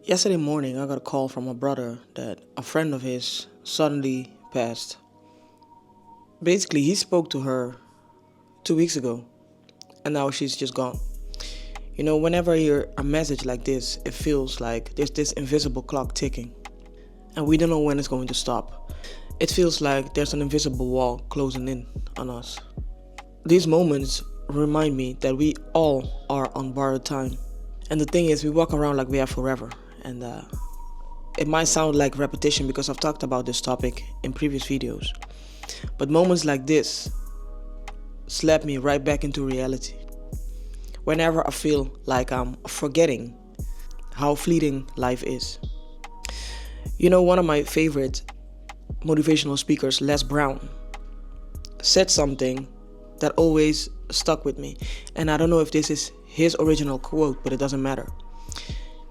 Yesterday morning, I got a call from my brother that a friend of his suddenly passed. Basically, he spoke to her 2 weeks ago, and now she's just gone. Whenever I hear a message like this, it feels like there's this invisible clock ticking, and we don't know when it's going to stop. It feels like there's an invisible wall closing in on us. These moments remind me that we all are on borrowed time. And the thing is, we walk around like we have forever. And it might sound like repetition because I've talked about this topic in previous videos. But moments like this slap me right back into reality. Whenever I feel like I'm forgetting how fleeting life is. One of my favorite motivational speakers, Les Brown, said something that always stuck with me. And I don't know if this is his original quote, but it doesn't matter.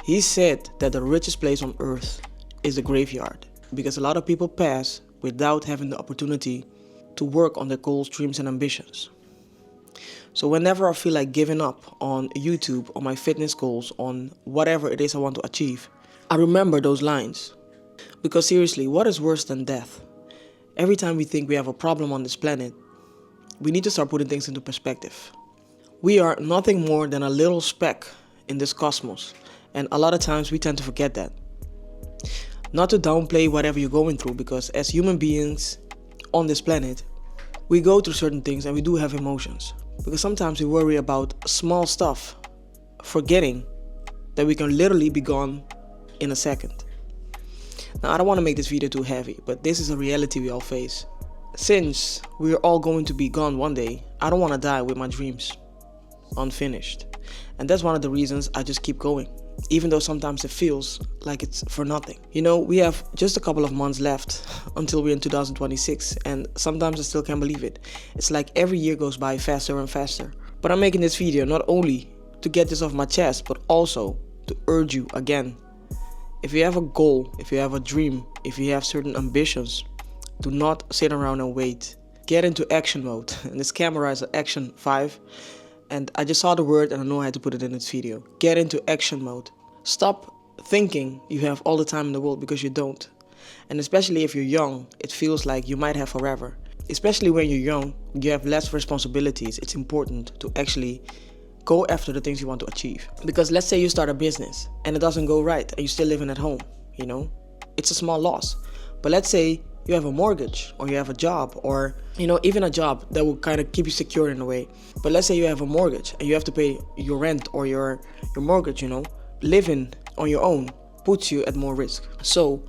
He said that the richest place on earth is the graveyard because a lot of people pass without having the opportunity to work on their goals, dreams, and ambitions. So whenever I feel like giving up on YouTube, on my fitness goals, on whatever it is I want to achieve, I remember those lines. Because seriously, what is worse than death? Every time we think we have a problem on this planet, we need to start putting things into perspective. We are nothing more than a little speck in this cosmos. And a lot of times we tend to forget that. Not to downplay whatever you're going through, because as human beings on this planet, we go through certain things and we do have emotions. Because sometimes we worry about small stuff, forgetting that we can literally be gone in a second. Now, I don't want to make this video too heavy, but this is a reality we all face. Since we're all going to be gone one day, I don't want to die with my dreams unfinished. And that's one of the reasons I just keep going. Even though sometimes it feels like it's for nothing. We have just a couple of months left until we're in 2026, and sometimes I still can't believe it. It's like every year goes by faster and faster. But I'm making this video not only to get this off my chest, but also to urge you again. If you have a goal, if you have a dream, if you have certain ambitions, do not sit around and wait. Get into action mode. And this camera is an action 5. And I just saw the word and I know I had to put it in this video. Get into action mode. Stop thinking you have all the time in the world, because you don't. And especially if you're young, it feels like you might have forever. Especially when you're young, you have less responsibilities. It's important to actually go after the things you want to achieve. Because let's say you start a business and it doesn't go right and you're still living at home, It's a small loss. But let's say you have a mortgage, or you have a job, or even a job that will kind of keep you secure in a way. But let's say you have a mortgage and you have to pay your rent or your mortgage. Living on your own puts you at more risk. So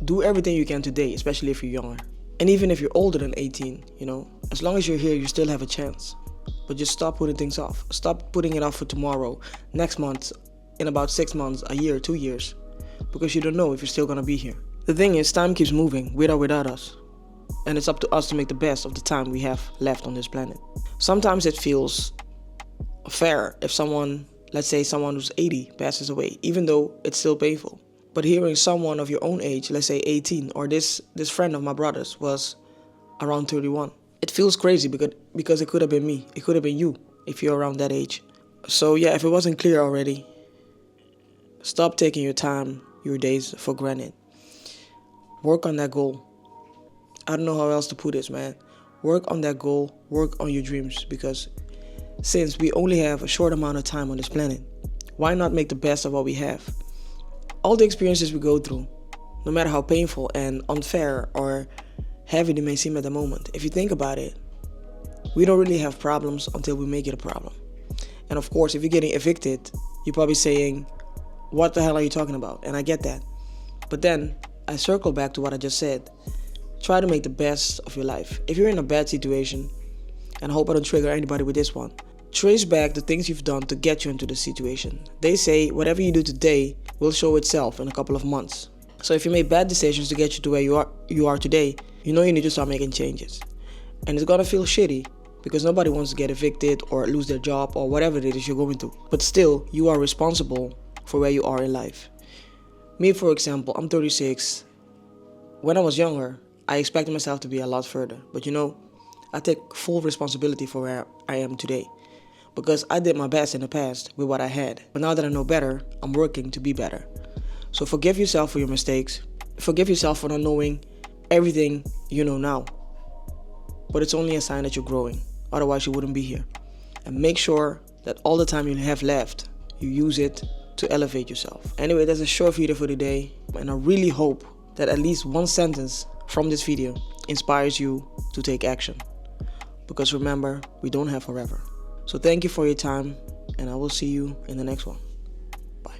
do everything you can today, especially if you're younger. And even if you're older than 18, as long as you're here, you still have a chance. But just stop putting things off. Stop putting it off for tomorrow, next month, in about 6 months, a year, 2 years, because you don't know if you're still gonna be here. The thing is, time keeps moving, with or without us. And it's up to us to make the best of the time we have left on this planet. Sometimes it feels fair if let's say someone who's 80 passes away, even though it's still painful. But hearing someone of your own age, let's say 18, or this friend of my brother's was around 31. It feels crazy because it could have been me. It could have been you if you're around that age. So yeah, if it wasn't clear already, stop taking your time, your days for granted. Work on that goal. I don't know how else to put this, man. Work on that goal. Work on your dreams. Because since we only have a short amount of time on this planet, why not make the best of what we have? All the experiences we go through, no matter how painful and unfair or heavy they may seem at the moment, if you think about it, we don't really have problems until we make it a problem. And of course, if you're getting evicted, you're probably saying, what the hell are you talking about? And I get that. But then I circle back to what I just said. Try to make the best of your life. If you're in a bad situation, and I hope I don't trigger anybody with this one, trace back the things you've done to get you into the situation. They say whatever you do today will show itself in a couple of months. So if you made bad decisions to get you to where you are today, you need to start making changes. And it's gonna feel shitty because nobody wants to get evicted or lose their job or whatever it is you're going through. But still, you are responsible for where you are in life. Me, for example, I'm 36. When I was younger, I expected myself to be a lot further. But I take full responsibility for where I am today. Because I did my best in the past with what I had. But now that I know better, I'm working to be better. So forgive yourself for your mistakes. Forgive yourself for not knowing everything you know now. But it's only a sign that you're growing. Otherwise, you wouldn't be here. And make sure that all the time you have left, you use it to elevate yourself. Anyway, that's a short video for today. And I really hope that at least one sentence from this video inspires you to take action. Because remember, we don't have forever. So thank you for your time, and I will see you in the next one. Bye.